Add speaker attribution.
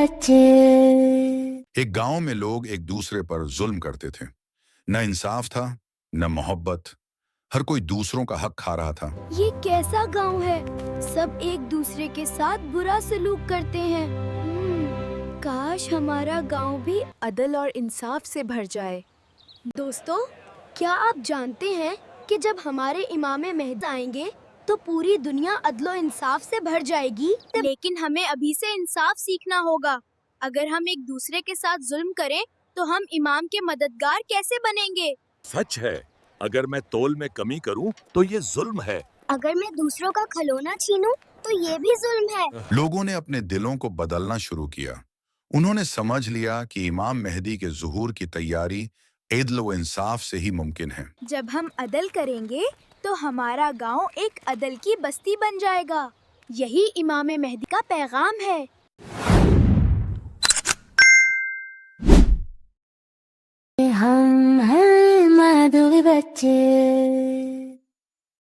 Speaker 1: बच्चे।
Speaker 2: एक गांव में लोग एक दूसरे पर जुल्म करते थे। न इंसाफ था, न मोहब्बत। हर कोई दूसरों का हक खा रहा था।
Speaker 3: ये कैसा गांव है? सब एक दूसरे के साथ बुरा सलूक करते हैं। काश हमारा गांव भी अदल और इंसाफ से भर जाए। दोस्तों, क्या आप जानते हैं कि जब हमारे इमाम मेहदी आएंगे तो पूरी दुनिया अदलो इंसाफ से भर जाएगी? लेकिन हमें अभी से इंसाफ सीखना होगा। अगर हम एक दूसरे के साथ जुल्म करें तो हम इमाम के मददगार कैसे बनेंगे?
Speaker 4: सच है, अगर मैं तौल में कमी करूं तो ये जुल्म है।
Speaker 3: अगर मैं दूसरों का खिलौना छीनूं तो ये भी जुल्म है।
Speaker 2: लोगों ने अपने दिलों को बदलना शुरू किया। उन्होंने समझ लिया कि इमाम मेहदी के ज़ुहूर की तैयारी इदल व इंसाफ से ही मुमकिन है।
Speaker 3: जब हम अदल करेंगे तो हमारा गांव एक अदल की बस्ती बन जाएगा। यही इमाम मेहदी का पैगाम है।
Speaker 1: हम हैं माधुरी बच्चे।